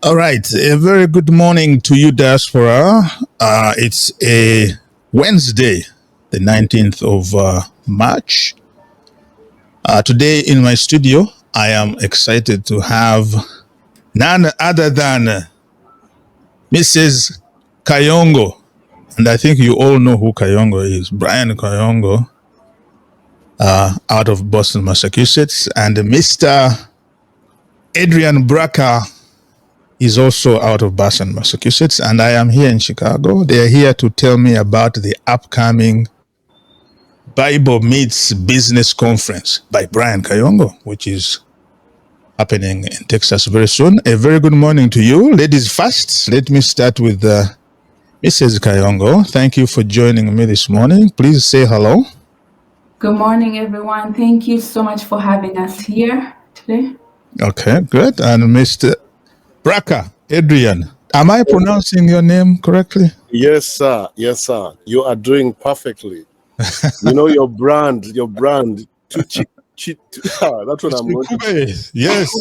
All right. A very good morning to you, diaspora. It's a Wednesday, the 19th of March. Today in my studio, I am excited to have none other than Mrs. Kayongo. And I think you all know who Kayongo is. Brian Kayongo, out of Boston, Massachusetts. And Mr. Adrian Braca is also out of Boston, Massachusetts, and I am here in Chicago. They are here to tell me about the upcoming Bible Meets Business Conference by Brian Kayongo, which is happening in Texas very soon. A very good morning to you. Ladies first, let me start with Mrs. Kayongo. Thank you for joining me this morning. Please say hello. Good morning, everyone. Thank you so much for having us here today. Okay, good. And Mr. Braca, Adrian, am I pronouncing your name correctly? Yes, sir. Yes, sir. You are doing perfectly. You know your brand. That's what I'm going to say. Yes.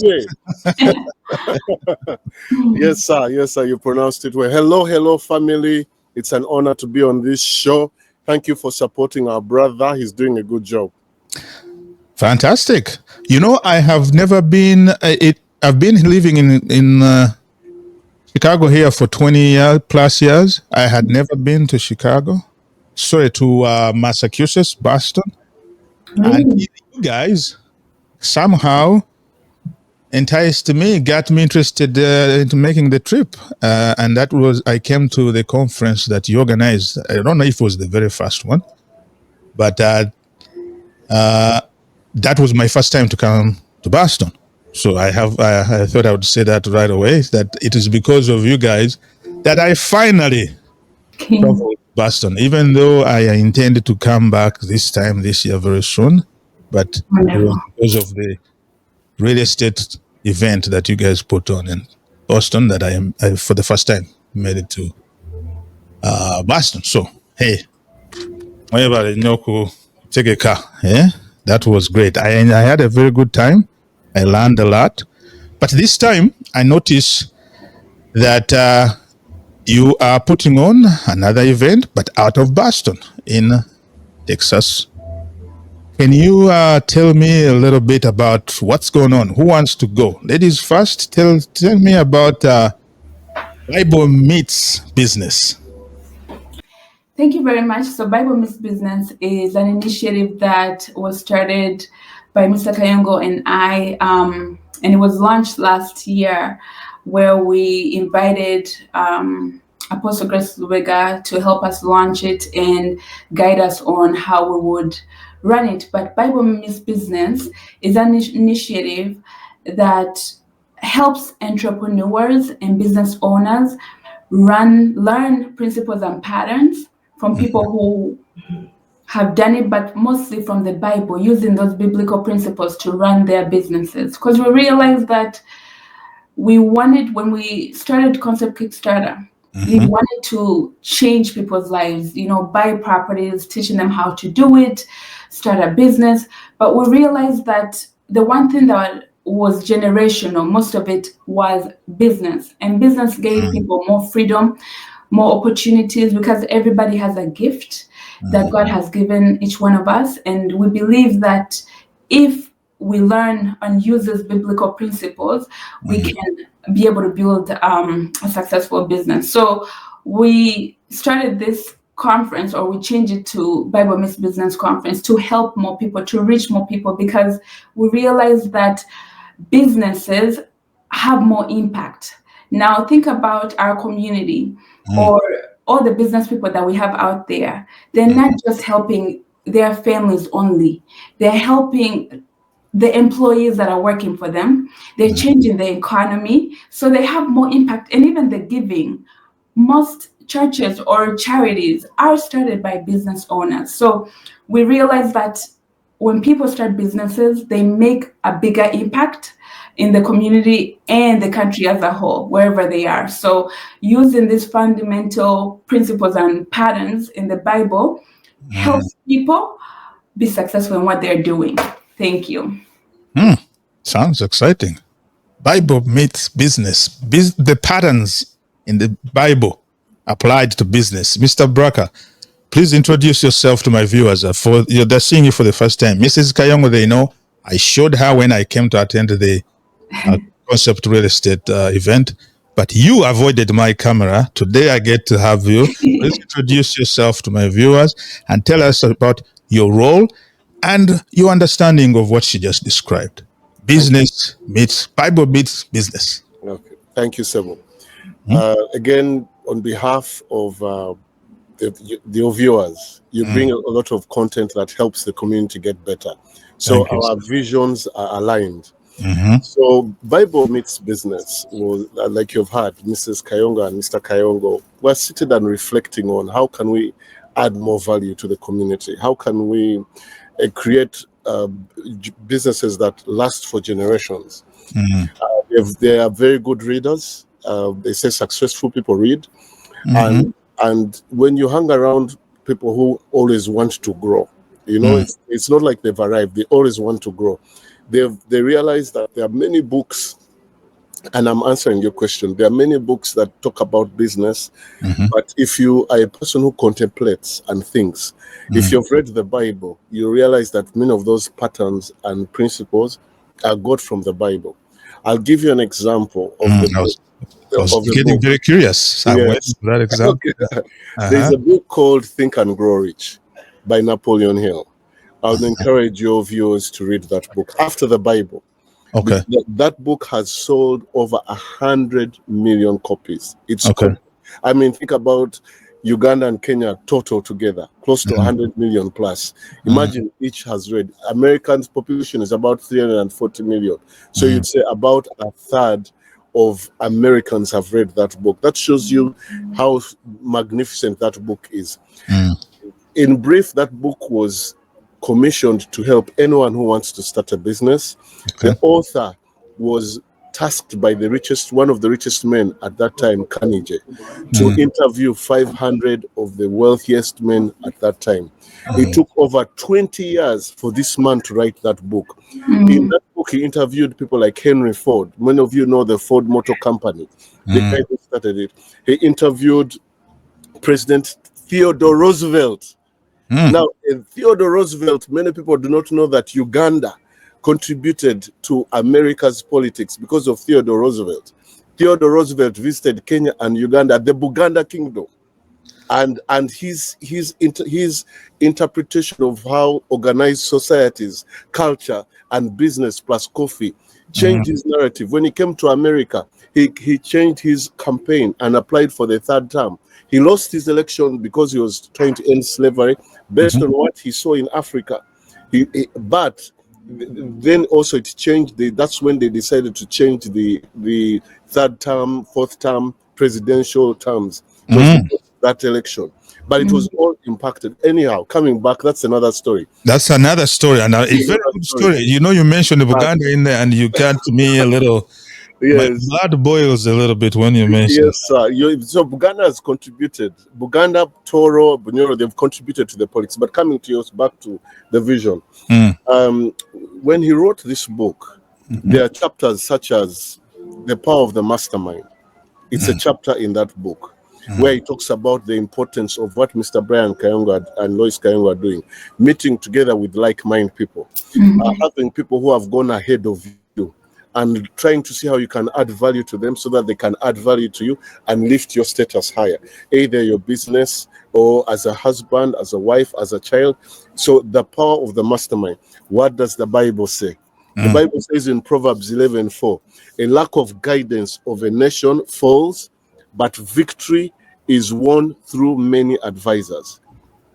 Yes, sir. Yes, sir. You pronounced it well. Hello, family. It's an honor to be on this show. Thank you for supporting our brother. He's doing a good job. Fantastic. You know, I have never been. I've been living in Chicago here for 20 plus years. I had never been to Chicago. Sorry, to Massachusetts, Boston. And you guys somehow enticed me, got me interested into making the trip. And that was, I came to the conference that you organized. I don't know if it was the very first one, but that was my first time to come to Boston. So I thought I would say that right away, that it is because of you guys that I finally traveled to Boston, even though I intended to come back this year very soon. But it was because of the real estate event that you guys put on in Boston that I for the first time made it to Boston. So, hey, take a car. Yeah, that was great. I had a very good time. I learned a lot. But this time, I noticed that you are putting on another event, but out of Boston in Texas. Can you tell me a little bit about what's going on? Who wants to go? Ladies first, tell me about Bible Meets Business. Thank you very much. So Bible Meets Business is an initiative that was started by Mr. Kayongo and I, and it was launched last year, where we invited Apostle Grace Lubega to help us launch it and guide us on how we would run it. But Bible Meets Business is an initiative that helps entrepreneurs and business owners learn principles and patterns from people who have done it, but mostly from the Bible, using those biblical principles to run their businesses. Because we realized that when we started Concept Kickstarter, we wanted to change people's lives, buy properties, teaching them how to do it, start a business. But we realized that the one thing that was generational, most of it was business. And business gave people more freedom, more opportunities, because everybody has a gift that God has given each one of us. And we believe that if we learn and use these biblical principles, we can be able to build a successful business. So we started this conference, or we changed it to Bible Meets Business Conference, to help more people, to reach more people, because we realized that businesses have more impact. Now think about our community or all the business people that we have out there. They're not just helping their families only. They're helping the employees that are working for them. They're changing the economy, so they have more impact. And even the giving, most churches or charities are started by business owners. So we realize that when people start businesses, they make a bigger impact in the community and the country as a whole, wherever they are. So using these fundamental principles and patterns in the Bible helps people be successful in what they're doing. Thank you. Sounds exciting. Bible meets business. The patterns in the Bible applied to business. Mr. Braka, please introduce yourself to my viewers. They're seeing you for the first time. Mrs. Kayongo, they know I showed her when I came to attend the concept real estate event, but you avoided my camera. Today I get to have you. Please introduce yourself to my viewers and tell us about your role and your understanding of what she just described. Business meets Bible meets business. Okay. Thank you, Sebo. Again, on behalf of the viewers, you bring a lot of content that helps the community get better. So our visions are aligned. So Bible meets business was like you've heard, Mrs. Kayongo and Mr. Kayongo were sitting and reflecting on how can we add more value to the community? How can we create businesses that last for generations? They are very good readers. They say successful people read, and when you hang around people who always want to grow, it's not like they've arrived. They always want to grow. They realize that there are many books, and I'm answering your question. There are many books that talk about business, but if you are a person who contemplates and thinks, if you've read the Bible, you realize that many of those patterns and principles are got from the Bible. I'll give you an example of the book. I was getting very curious. Yes. That example. There's a book called Think and Grow Rich by Napoleon Hill. I would encourage your viewers to read that book after the Bible. Okay. That book has sold over 100 million copies. I mean, think about Uganda and Kenya total together, close to 100 million plus. Imagine each has read. Americans' population is about 340 million. So you'd say about a third of Americans have read that book. That shows you how magnificent that book is. In brief, that book was commissioned to help anyone who wants to start a business. The author was tasked by one of the richest men at that time, Carnegie, to interview 500 of the wealthiest men at that time. It took over 20 years for this man to write that book. In that book, he interviewed people like Henry Ford. Many of you know the Ford Motor Company. The guy who started it. He interviewed President Theodore Roosevelt. Now, in Theodore Roosevelt, many people do not know that Uganda contributed to America's politics because of Theodore Roosevelt. Theodore Roosevelt visited Kenya and Uganda, the Buganda Kingdom, and his interpretation of how organized societies, culture, and business plus coffee changed his narrative. When he came to America, he changed his campaign and applied for the third term. He lost his election because he was trying to end slavery based on what he saw in Africa. But then also it changed. That's when they decided to change the third term, fourth term presidential terms. That election. But it was all impacted. Anyhow, coming back, that's another story. That's another story. And a very good story. You mentioned Uganda in there, and you got me a little... Yes. My blood boils a little bit when you mention. Yes, sir. So Buganda has contributed. Buganda, Toro, Bunyoro, they've contributed to the politics. But coming to us back to the vision. When he wrote this book, there are chapters such as The Power of the Mastermind. It's a chapter in that book where he talks about the importance of what Mr. Brian Kayongo and Lois Kayongo are doing, meeting together with like-minded people, having people who have gone ahead of you, and trying to see how you can add value to them so that they can add value to you and lift your status higher, either your business or as a husband, as a wife, as a child. So the power of the mastermind. What does the Bible say? The Bible says in Proverbs 11:4, a lack of guidance of a nation falls, but victory is won through many advisors.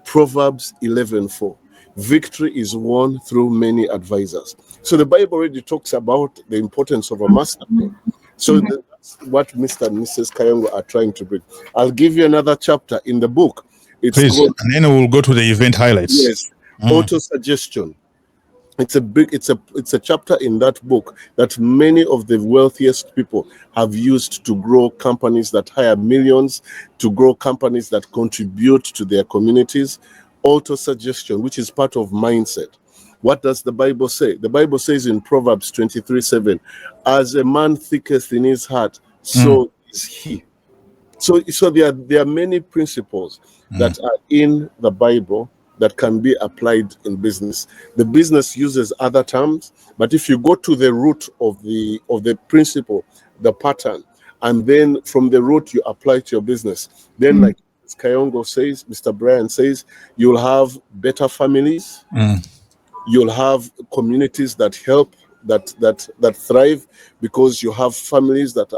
Proverbs 11:4. Victory is won through many advisors. So the Bible already talks about the importance of a mastermind. So that's what Mr. and Mrs. Kayongo are trying to bring. I'll give you another chapter in the book. Please, and then we'll go to the event highlights. Yes, auto-suggestion. It's a chapter in that book that many of the wealthiest people have used to grow companies that hire millions, to grow companies that contribute to their communities. Auto-suggestion, which is part of mindset. What does the Bible say? The Bible says in Proverbs 23:7, as a man thinketh in his heart, so is he. So there are many principles that are in the Bible that can be applied in business. The business uses other terms, but if you go to the root of the principle, the pattern, and then from the root you apply to your business, then like Kayongo says, Mr. Brian says, you'll have better families, you'll have communities that help, that thrive, because you have families that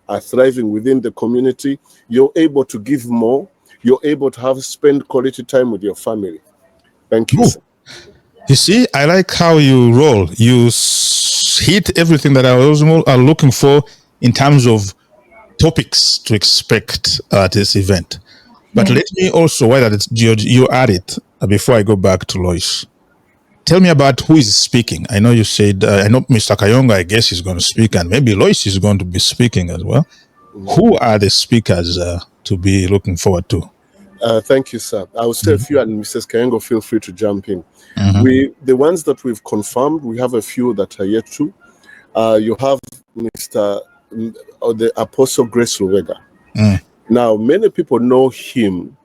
are thriving within the community. You're able to give more, you're able to spend quality time with your family. Thank you, sir. You see, I like how you roll. You hit everything that I was looking for in terms of topics to expect at this event. But let me also, while you add it, before I go back to Lois, tell me about who is speaking. I know you said, I know Mr. Kayongo, I guess, is going to speak, and maybe Lois is going to be speaking as well. Who are the speakers to be looking forward to? Thank you, sir. I will say a few, and Mrs. Kayongo, feel free to jump in. The ones that we've confirmed, we have a few that are yet to. You have the Apostle Grace Luwega. Now, many people know him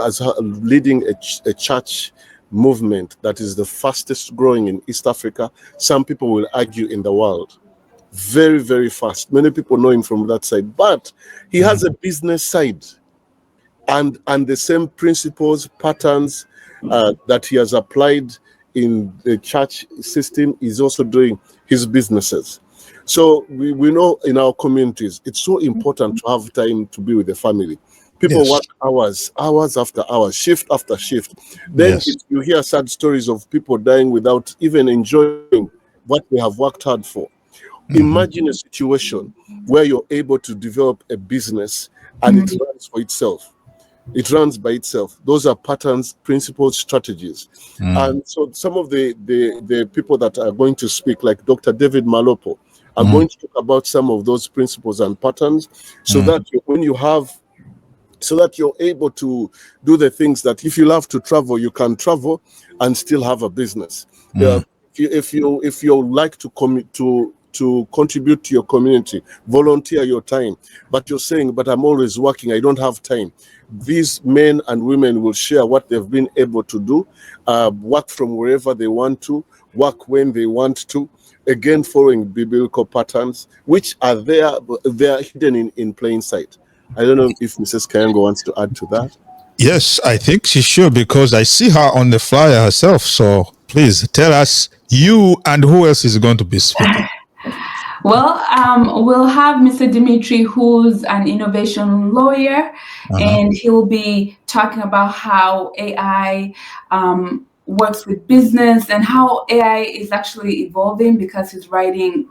as leading a church movement that is the fastest growing in East Africa. Some people will argue in the world. Very, very fast. Many people know him from that side, but he has a business side, and the same principles, patterns that he has applied in the church system is also doing his businesses. So we know in our communities, it's so important to have time to be with the family. People work hours after hours, shift after shift. Then you hear sad stories of people dying without even enjoying what they have worked hard for. Imagine a situation where you're able to develop a business and it runs for itself. It runs by itself. Those are patterns, principles, strategies. And so some of the people that are going to speak, like Dr. David Malopo, are going to talk about some of those principles and patterns, so that you're able to do the things that if you love to travel, you can travel and still have a business. If you like to contribute to your community, volunteer your time, but you're saying, but I'm always working, I don't have time. These men and women will share what they've been able to do, work from wherever they want to, work when they want to, again, following biblical patterns, which are there, they are hidden in plain sight. I don't know if Mrs. Kayongo wants to add to that. Yes, I think she should, because I see her on the flyer herself. So please tell us you and who else is going to be speaking. Well, we'll have Mr. Dimitri, who's an innovation lawyer, and he'll be talking about how AI works with business and how AI is actually evolving, because he's writing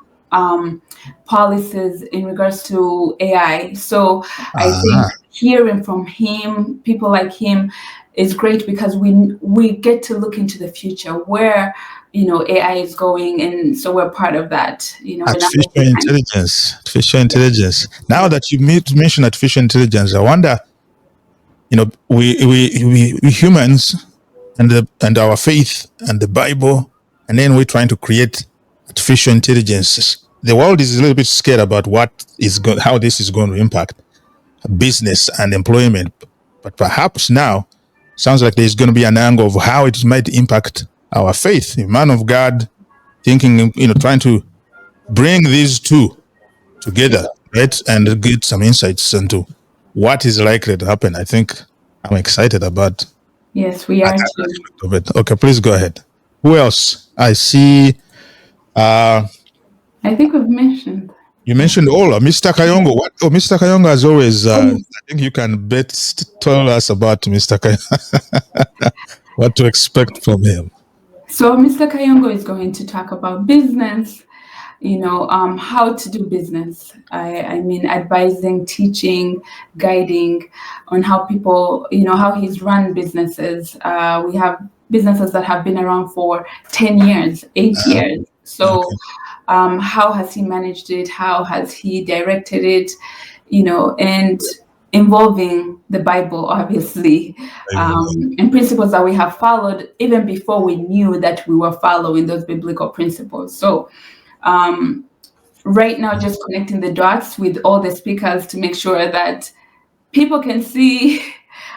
policies in regards to AI. So I think hearing from him, people like him, is great, because we get to look into the future where AI is going, and so we're part of that. Artificial intelligence. Now that you mentioned artificial intelligence, I wonder, we humans and our faith and the Bible, and then we're trying to create artificial intelligence. The world is a little bit scared about how this is going to impact business and employment. But perhaps now, sounds like there's going to be an angle of how it might impact our faith. A man of God thinking, trying to bring these two together, right, and get some insights into what is likely to happen. I think I'm excited about. Yes, we are too. Okay, please go ahead. Who else? I see. I think we've mentioned. You mentioned all. Mr. Kayongo. Mr. Kayongo, as always, I think you can tell us about Mr. Kayongo. What to expect from him. So Mr. Kayongo is going to talk about business, how to do business. I mean, advising, teaching, guiding on how people, how he's run businesses. We have businesses that have been around for 10 years, 8 years. So how has he managed it? How has he directed it? And involving the Bible, obviously, and principles that we have followed even before we knew that we were following those biblical principles. So right now, just connecting the dots with all the speakers to make sure that people can see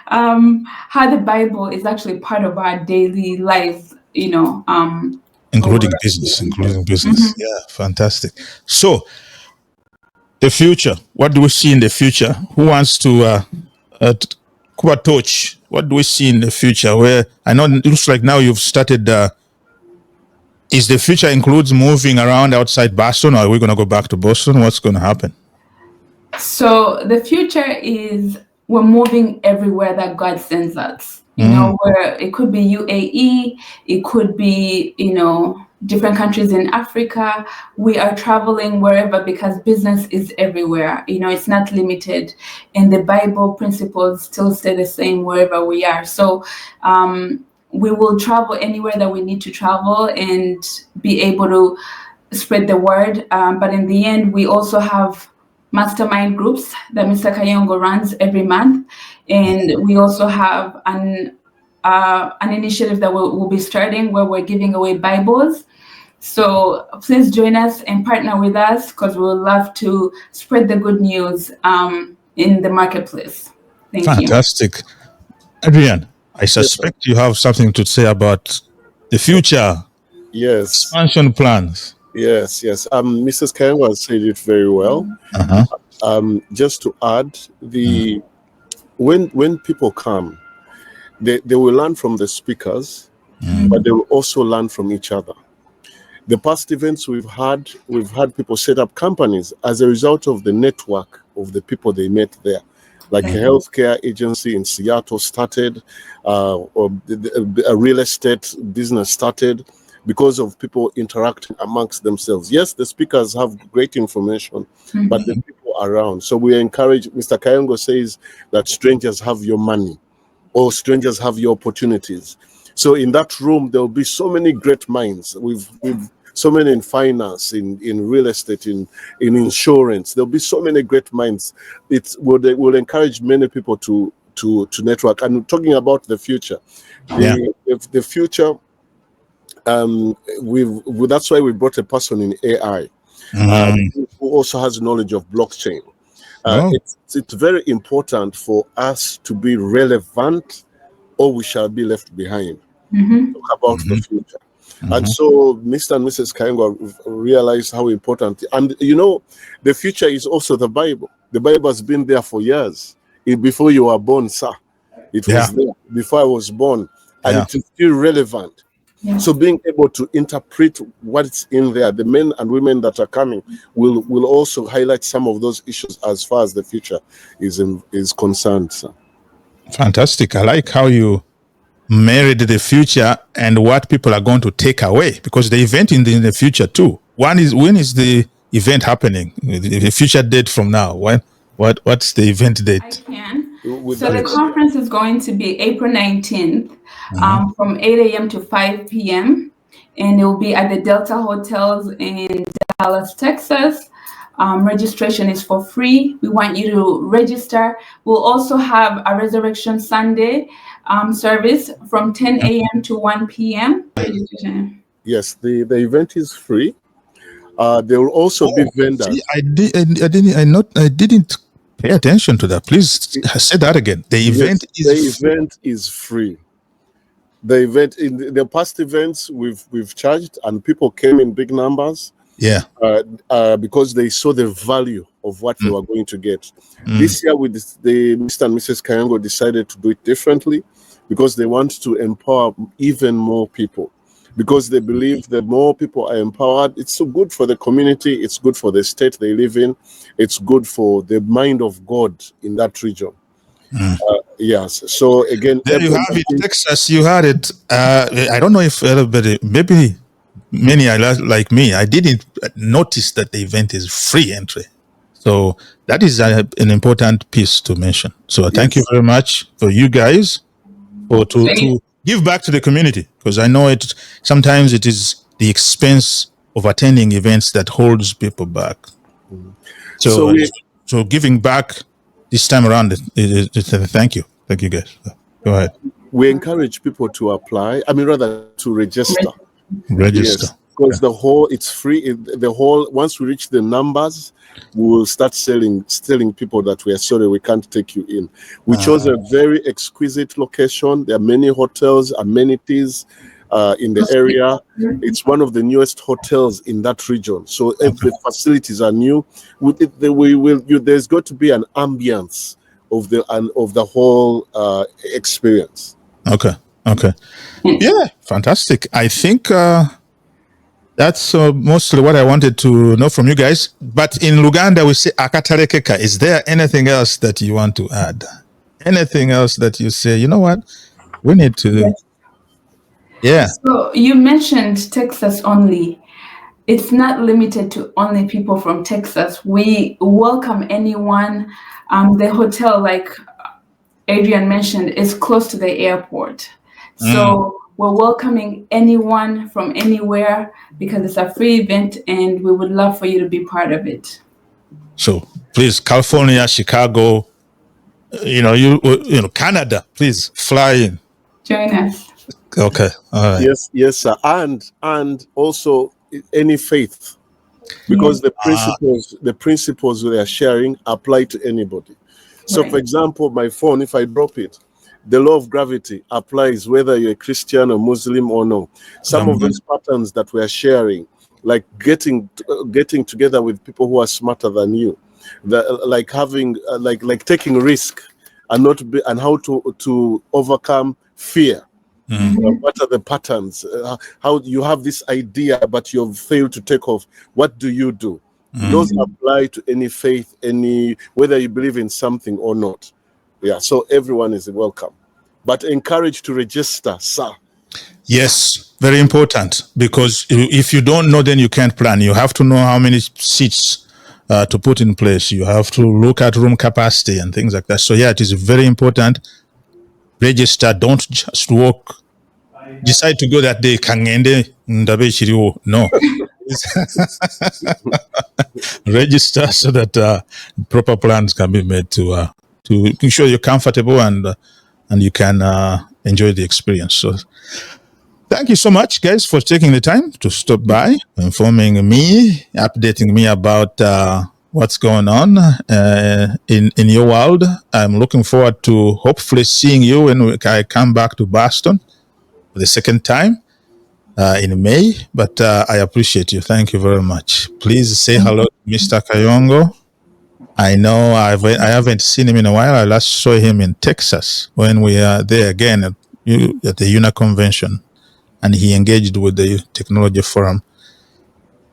how the Bible is actually part of our daily lives, including business. Yeah, fantastic. So the future, what do we see in the future? Who wants to torch? What do we see in the future? Where I know it looks like now you've started. Is the future includes moving around outside Boston, or are we going to go back to Boston? What's going to happen? So the future is we're moving everywhere that God sends us. Where it could be UAE, it could be, different countries in Africa. We are traveling wherever because business is everywhere. It's not limited. And the Bible principles still stay the same wherever we are. So we will travel anywhere that we need to travel and be able to spread the word. But in the end, we also have mastermind groups that Mr. Kayongo runs every month. And we also have an initiative that we'll be starting where we're giving away Bibles. So please join us and partner with us because we would love to spread the good news in the marketplace. Thank you. Fantastic. Adrian, I suspect you have something to say about the future. Yes. Expansion plans. Yes. Mrs. Kayongo has said it very well. Just to add, when people come, they will learn from the speakers, but they will also learn from each other. The past events we've had people set up companies as a result of the network of the people they met there. Like a healthcare agency in Seattle started, or a real estate business started because of people interacting amongst themselves. Yes, the speakers have great information, but the people around. So we encourage, Mr. Kayongo says that strangers have your money or strangers have your opportunities. So in that room, there will be so many great minds. We've so many in finance, in real estate, in insurance. There'll be so many great minds. It will encourage many people to network. And talking about the future, the future. That's why we brought a person in AI who also has knowledge of blockchain. It's very important for us to be relevant, or we shall be left behind. Talk about the future. And so Mr. and Mrs. Kayongo realized how important, and the future is also the Bible. The Bible has been there for years. Before you were born, sir. It was there before I was born, and it is still relevant. So being able to interpret what's in there, the men and women that are coming will also highlight some of those issues as far as the future is concerned, sir. Fantastic. I like how you married the future and what people are going to take away, because the event in the future too. When is the event happening? The future date from now. What's the event date? I can. So the conference is going to be April 19th from 8 a.m. to 5 p.m. And it will be at the Delta Hotels in Dallas, Texas. Registration is for free. We want you to register. We'll also have a Resurrection Sunday service from 10 a.m. to 1 p.m. Yes, the event is free. There will also be vendors. See, I didn't pay attention to that. Please say that again. The event is free. The event in the past events we've charged, and people came in big numbers. Because they saw the value of what they were going to get. This year, with the Mr. and Mrs. Kayongo decided to do it differently, because they want to empower even more people. Because they believe that more people are empowered, it's so good for the community, it's good for the state they live in, it's good for the mind of God in that region. Yes. So again, there you have it, Texas. You had it. I don't know if everybody, maybe many are like me. I didn't notice that the event is free entry. So that is an important piece to mention. So thank you very much for you guys to give back to the community, because I know sometimes it is the expense of attending events that holds people back. So giving back this time around, thank you guys. Go ahead. We encourage people to apply. I mean, rather to register. Register. Yes, because the whole, it's free. The whole, once we reach the numbers, we will start telling people that we are sorry, we can't take you in. We chose a very exquisite location. There are many hotels, amenities in the area. It's one of the newest hotels in that region. So if the facilities are new, there's got to be an ambience of the whole experience. Okay. Yeah, fantastic. I think that's mostly what I wanted to know from you guys. But in Luganda, we say akatarekeka. Is there anything else that you want to add? Anything else that you say, you know what, we need to... Yes. Yeah. So you mentioned Texas only. It's not limited to only people from Texas. We welcome anyone. The hotel, like Adrian mentioned, is close to the airport. So we're welcoming anyone from anywhere because it's a free event and we would love for you to be part of it. So please, California, Chicago, Canada, please fly in. Join us. Okay. All right. Yes, sir. And also any faith, because the principles they are sharing apply to anybody. So, for example, my phone, if I drop it, the law of gravity applies whether you're a Christian or Muslim or no. Some of those patterns that we are sharing, like getting together with people who are smarter than you, like having like taking risk and how to overcome fear. What are the patterns? How you have this idea, but you've failed to take off. What do you do? Those apply to any faith, whether you believe in something or not. Yeah, so everyone is welcome, but encouraged to register, sir. Yes, very important, because if you don't know, then you can't plan. You have to know how many seats to put in place. You have to look at room capacity and things like that. So yeah, it is very important. Register. Don't just walk. Decide to go that day. No. Register so that proper plans can be made to ensure you're comfortable and you can enjoy the experience. So thank you so much, guys, for taking the time to stop by, informing me, updating me about what's going on in your world. I'm looking forward to hopefully seeing you when I come back to Boston for the second time in May. But I appreciate you. Thank you very much. Please say hello to Mr. Kayongo. I know I haven't seen him in a while. I last saw him in Texas when we are there again at the UNA convention, and he engaged with the technology forum.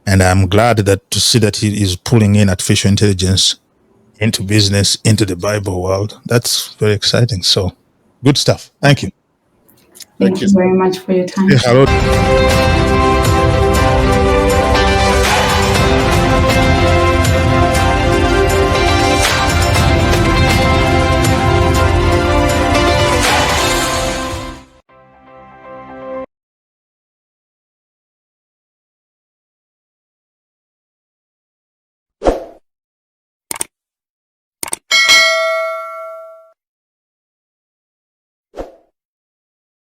And I'm glad to see that he is pulling in artificial intelligence into business, into the Bible world. That's very exciting. So good stuff. Thank you. Thank you very much for your time. Hello.